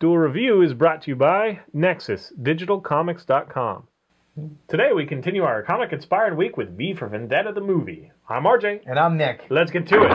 Duel Review is brought to you by NexusDigitalComics.com. Today we continue our comic-inspired week with V for Vendetta the movie. I'm RJ. And I'm Nick. Let's get to it.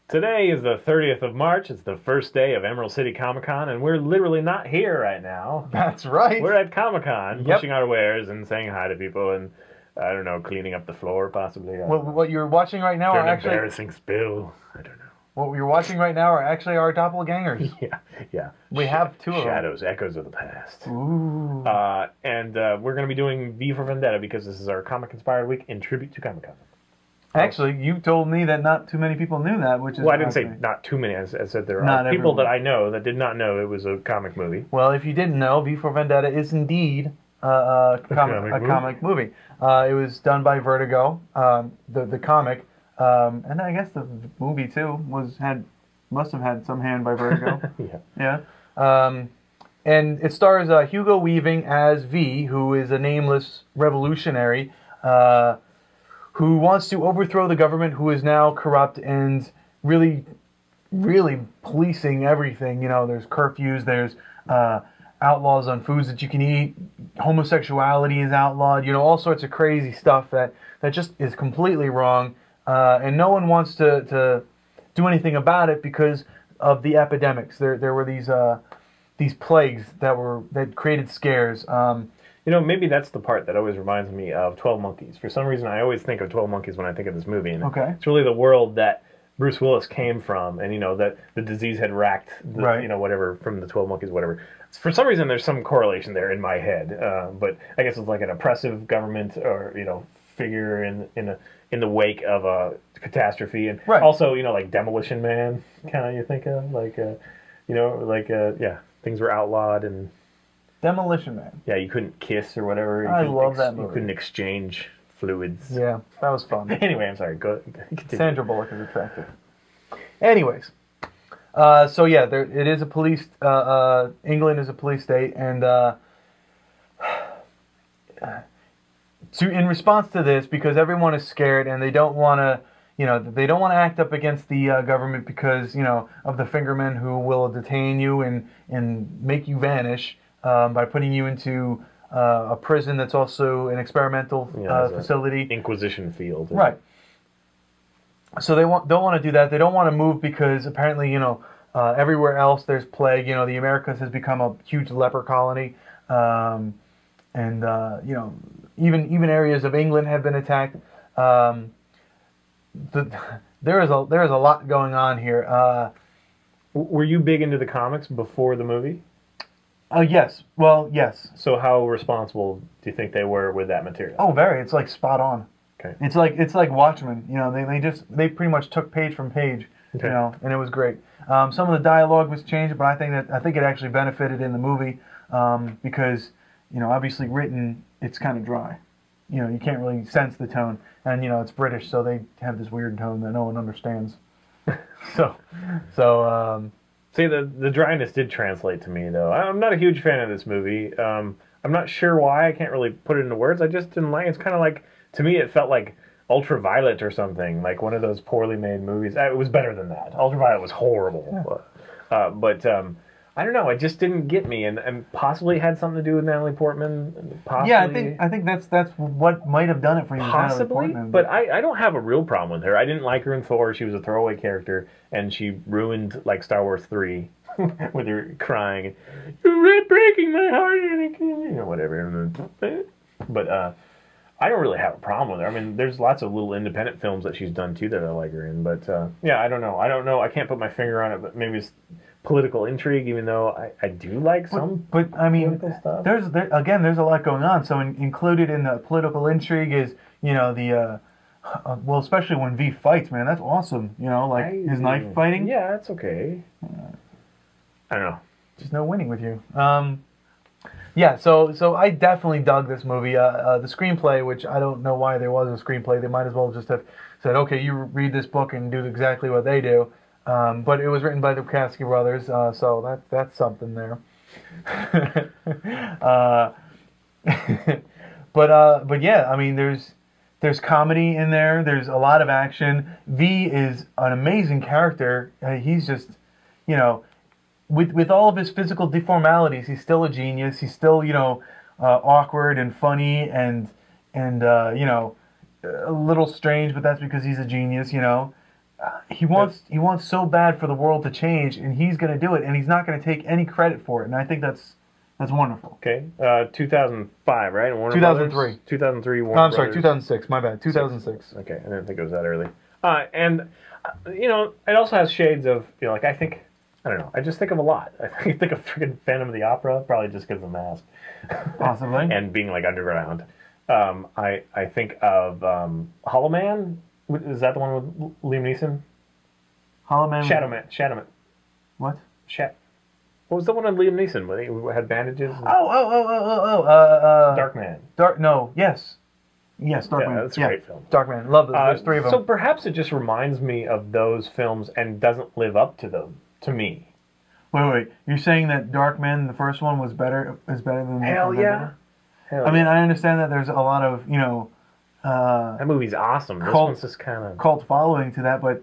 Today is the 30th of March. It's the first day of Emerald City Comic-Con, and we're literally not here right now. That's right. We're at Comic-Con, pushing our wares and saying hi to people and, I don't know, cleaning up the floor, possibly. What you're watching right now are actually... embarrassing spill. I don't know. What you're watching right now are actually our doppelgangers. Yeah. We have two of them. Shadows, echoes of the past. Ooh. And we're going to be doing V for Vendetta because this is our comic-inspired week in tribute to Comic-Con. Actually, you told me that not too many people knew that, which is... Well, I didn't say not too many. I said there are people that I know that did not know it was a comic movie. Well, if you didn't know, V for Vendetta is indeed a comic movie. It was done by Vertigo, the comic, and I guess the movie too must have had some hand by Vertigo. Yeah. And it stars Hugo Weaving as V, who is a nameless revolutionary who wants to overthrow the government, who is now corrupt and really policing everything. You know, there's curfews, there's outlaws on foods that you can eat, homosexuality is outlawed, you know, all sorts of crazy stuff that just is completely wrong, and no one wants to do anything about it because of the epidemics. There were these plagues that created scares. You know, maybe that's the part that always reminds me of 12 Monkeys. For some reason, I always think of 12 Monkeys when I think of this movie. And it's really the world that Bruce Willis came from, and, you know, that the disease had racked, you know, whatever, from the 12 Monkeys, whatever. For some reason, there's some correlation there in my head. But I guess it's like an oppressive government or, you know, figure in the wake of a catastrophe. And also, you know, like Demolition Man, kind of you think of. Like, you know, like, things were outlawed and... Demolition Man. Yeah, you couldn't kiss or whatever. I love that movie. You couldn't exchange fluids. Yeah, that was fun. Anyway, I'm sorry. Continue. Sandra Bullock is attractive. Anyways, so yeah, it is a police. England is a police state, and in response to this, because everyone is scared and they don't want to. You know, they don't want to act up against the government because, you know, of the fingermen who will detain you and make you vanish. By putting you into a prison that's also an experimental facility. Inquisition field. Right. So they don't want to do that. They don't want to move because apparently, you know, everywhere else there's plague. You know, the Americas has become a huge leper colony. And, you know, even areas of England have been attacked. There is a lot going on here. Were you big into the comics before the movie? Yes. Well, yes. So how responsible do you think they were with that material? Oh, very. It's like spot on. Okay. It's like Watchmen. You know, they pretty much took page from page. Okay. You know, and it was great. Some of the dialogue was changed, but I think it actually benefited in the movie because, you know, obviously written, it's kind of dry. You know, you can't really sense the tone, and you know it's British, so they have this weird tone that no one understands. See, the dryness did translate to me, though. I'm not a huge fan of this movie. I'm not sure why. I can't really put it into words. I just didn't like it. It's kind of like, to me, it felt like Ultraviolet or something, like one of those poorly made movies. It was better than that. Ultraviolet was horrible. Yeah. But I don't know. It just didn't get me, and possibly had something to do with Natalie Portman. Possibly. Yeah, I think that's what might have done it for you. Possibly, but I don't have a real problem with her. I didn't like her in Thor. She was a throwaway character, and she ruined like Star Wars 3 with her crying, "You're breaking my heart," and you know, whatever. But I don't really have a problem with her. I mean, there's lots of little independent films that she's done too that I like her in. But yeah, I don't know. I can't put my finger on it, but maybe it's political intrigue, even though I do like some. But I mean, stuff. there's a lot going on. So included in the political intrigue is, you know, the well, especially when V fights, man, that's awesome. You know, like his knife fighting. Yeah, that's okay. I don't know. Just no winning with you. Yeah, so I definitely dug this movie. The screenplay, which I don't know why there was a screenplay. They might as well just have said, okay, you read this book and do exactly what they do. But it was written by the Wachowski brothers, so that's something there. But yeah, I mean, there's comedy in there. There's a lot of action. V is an amazing character. He's just, you know, with all of his physical deformalities, he's still a genius. He's still, you know, awkward and funny and you know, a little strange, but that's because he's a genius, you know. He wants so bad for the world to change, and he's going to do it, and he's not going to take any credit for it. And I think that's wonderful. Okay, 2005, right? Warner 2003. Brothers? 2003. Warner No, I'm sorry, Brothers. 2006. My bad. 2006. Okay, I didn't think it was that early. And you know, it also has shades of, you know, like I don't know. I just think of a lot. I think of freaking Phantom of the Opera, probably just because of the mask. Possibly. And being like underground. I think of Hollow Man. Is that the one with Liam Neeson? Hollow Man. Shadow Man. What? What was the one with Liam Neeson when he had bandages? Dark Man. Yes, Dark Man. That's a great film. Dark Man. Love those. There's three of them. So perhaps it just reminds me of those films and doesn't live up to them, to me. Wait. You're saying that Dark Man, the first one, is better than Hell yeah. I mean, I understand that there's a lot of, you know, that movie's awesome. This one's just kind of cult following to that, but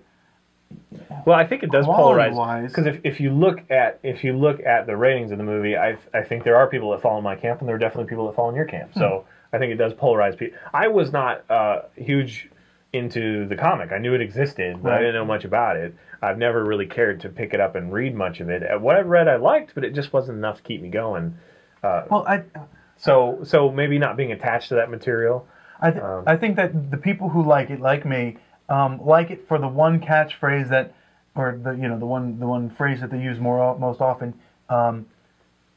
well, I think it does polarize because if you look at the ratings of the movie, I think there are people that fall in my camp, and there are definitely people that fall in your camp. So I think it does polarize people. I was not huge into the comic. I knew it existed, but I didn't know much about it. I've never really cared to pick it up and read much of it. What I've read, I liked, but it just wasn't enough to keep me going. So maybe not being attached to that material. I think that the people who like it, like me, like it for the one catchphrase that, or the one phrase that they use most often, and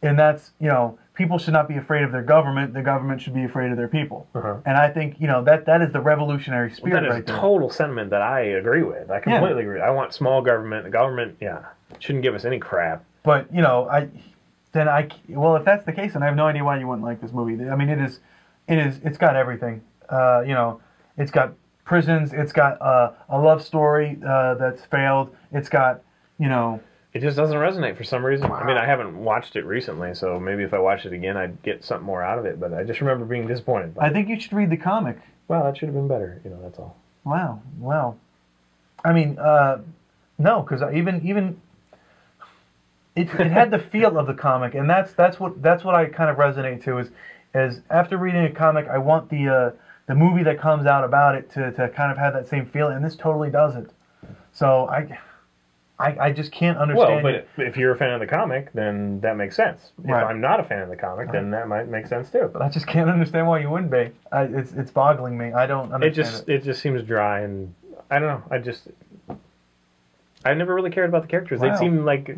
that's, you know, people should not be afraid of their government. The government should be afraid of their people. And I think, you know, that is the revolutionary spirit. That is right there. A total sentiment that I agree with. I completely agree. I want small government. The government, shouldn't give us any crap. But you know, if that's the case, then I have no idea why you wouldn't like this movie. I mean, it's got everything. You know, it's got prisons. It's got a love story that's failed. It's got, you know. It just doesn't resonate for some reason. Wow. I mean, I haven't watched it recently, so maybe if I watched it again, I'd get something more out of it. But I just remember being disappointed. I think you should read the comic. Well, that should have been better. You know, that's all. Wow. Well, I mean, no, because even it had the feel of the comic, and that's what I kind of resonate to is after reading a comic, I want the movie that comes out about it to kind of have that same feeling, and this totally does it. So I just can't understand. Well, but if you're a fan of the comic, then that makes sense. Right. If I'm not a fan of the comic, then that might make sense too. But I just can't understand why you wouldn't be. It's boggling me. I don't understand it. It just seems dry, and I don't know. I never really cared about the characters. Wow. They seemed like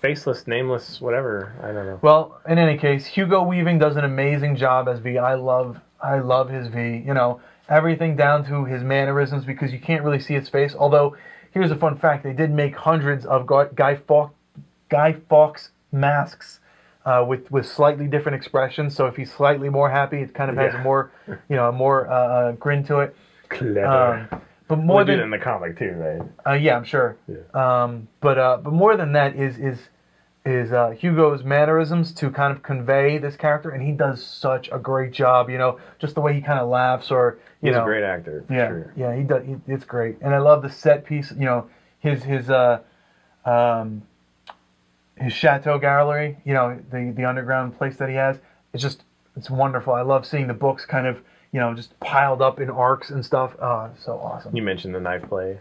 faceless, nameless, whatever. I don't know. Well, in any case, Hugo Weaving does an amazing job as V. I love his V. You know, everything down to his mannerisms, because you can't really see his face. Although, here's a fun fact: they did make hundreds of Guy Fawkes masks with slightly different expressions. So if he's slightly more happy, it kind of has a more, more grin to it. Clever. But more than in the comic too, right? Yeah, I'm sure. Yeah. But more than that is Hugo's mannerisms to kind of convey this character, and he does such a great job. You know, just the way he kind of laughs, or he's a great actor. Yeah, sure. Yeah, he does. It's great, and I love the set piece. You know, his chateau gallery. You know, the underground place that he has. It's wonderful. I love seeing the books kind of, you know, just piled up in arcs and stuff. Oh, so awesome. You mentioned the knife play.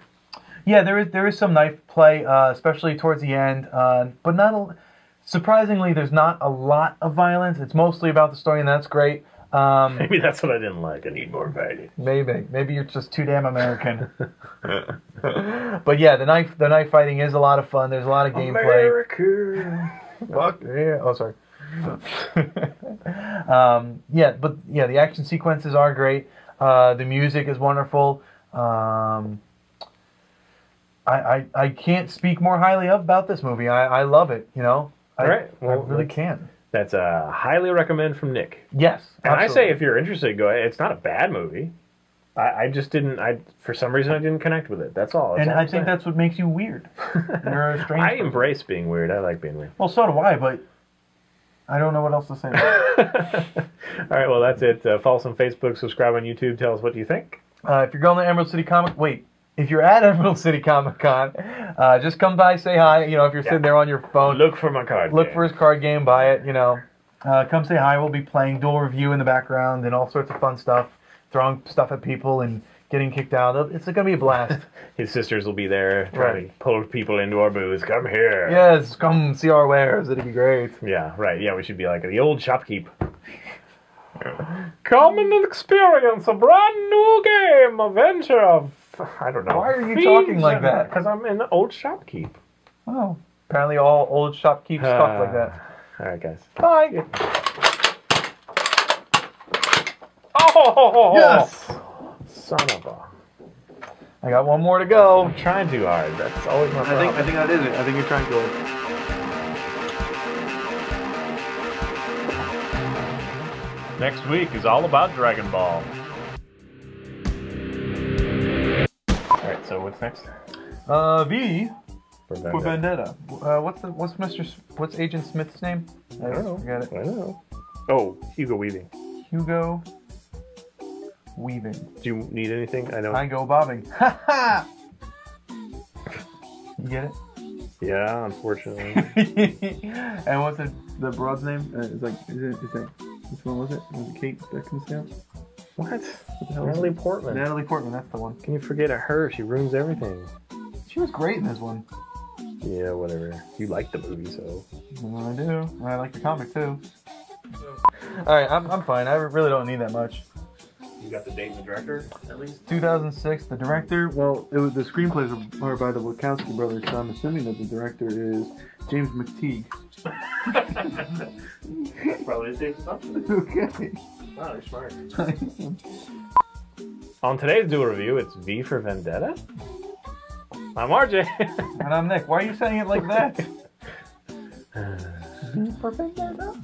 Yeah, there is some knife play, especially towards the end. But surprisingly, there's not a lot of violence. It's mostly about the story, and that's great. Maybe that's what I didn't like. I need more fighting. Maybe you're just too damn American. But yeah, the knife fighting is a lot of fun. There's a lot of gameplay. America. Fuck yeah! Oh, sorry. The action sequences are great. The music is wonderful. I can't speak more highly about this movie. I love it. You know, I really can't. That's a highly recommend from Nick. Yes, and absolutely. I say if you're interested, go ahead. It's not a bad movie. I just didn't. For some reason I didn't connect with it. That's all. And I think that's what makes you weird. You're a strange. I embrace being weird. I like being weird. Well, so do I, but I don't know what else to say. All right, well that's it. Follow us on Facebook, subscribe on YouTube. Tell us what you think. If you're going to Emerald City if you're at Emerald City Comic Con, just come by, say hi. You know, if you're sitting there on your phone, look for my card. Look for his card game, buy it. You know, come say hi. We'll be playing Duel Review in the background and all sorts of fun stuff. Throwing stuff at people and getting kicked out. It's going to be a blast. His sisters will be there trying to pull people into our booth. Come here. Yes, come see our wares. It'd be great. Yeah, right. Yeah, we should be like the old shopkeep. Come and experience a brand new game, adventure of... I don't know. Why are you talking like that? Because I'm in the old shopkeep. Oh. Apparently all old shopkeeps talk like that. All right, guys. Bye. Oh! Yes! Son of a... I got one more to go. I'm trying too hard. That's always my problem. I think that is it. I think you're trying too hard. Next week is all about Dragon Ball. Alright, so what's next? V for Vendetta. What's Agent Smith's name? I don't know. Forget it. I don't know. Oh, Hugo Weaving. Hugo Weaving. Do you need anything? I go bobbing. Ha ha! You get it? Yeah, unfortunately. And what's the broad's name? Which one was it? Was it Kate Beckinsale? What? Natalie Portman. Natalie Portman, that's the one. Can you forget her? She ruins everything. She was great in this one. Yeah, whatever. You like the movie, so. Well, I do. I like the comic, too. Alright, I'm fine. I really don't need that much. You got the date and the director, at least? 2006. The director, the screenplays are by the Wachowski brothers, so I'm assuming that the director is James McTeague. Probably a safe assumption. Okay. Wow, you're smart. On today's Duel Review, it's V for Vendetta. I'm RJ. And I'm Nick. Why are you saying it like that? V for Vendetta?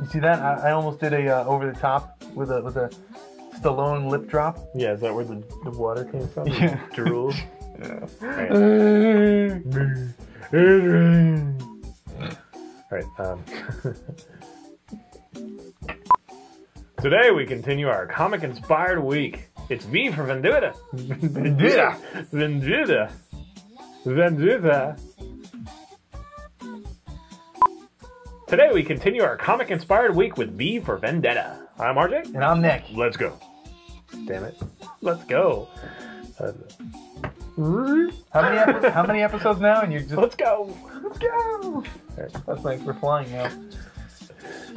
You see that? I almost did a over the top with a Stallone lip drop. Yeah, is that where the water came from? Yeah. Drool. Yeah. Alright, today we continue our comic-inspired week. It's V for Vendetta. Vendetta. Vendetta. Vendetta. Today we continue our comic-inspired week with V for Vendetta. I'm RJ. And I'm Nick. Let's go. Damn it. Let's go. How many episodes now? And you're just... Let's go. Let's go. That's nice. We're flying now.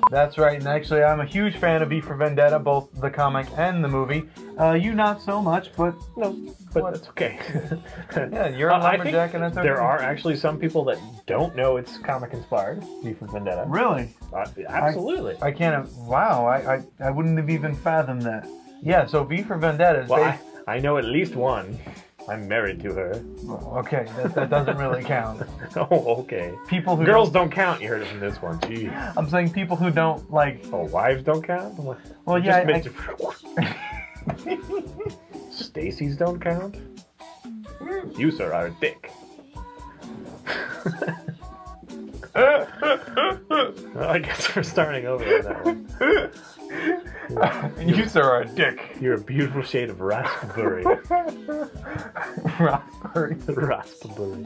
That's right. And actually, I'm a huge fan of V for Vendetta, both the comic and the movie. You not so much, but... No, but it's okay. Yeah, you're a lumberjack and that's okay. There are actually some people that don't know it's comic-inspired, V for Vendetta. Really? Absolutely. I can't... Wow, I wouldn't have even fathomed that. Yeah, so V for Vendetta is... Well, I know at least one. I'm married to her. Well, okay, that doesn't really count. Oh, okay. People who Girls don't count. You heard it from this one. Jeez. I'm saying people who don't like... Oh, wives don't count? Well, yeah, Stacy's don't count? You, sir, are a dick. Well, I guess we're starting over on that one. You, sir, are a dick. You're a beautiful shade of raspberry. Raspberry. Raspberry.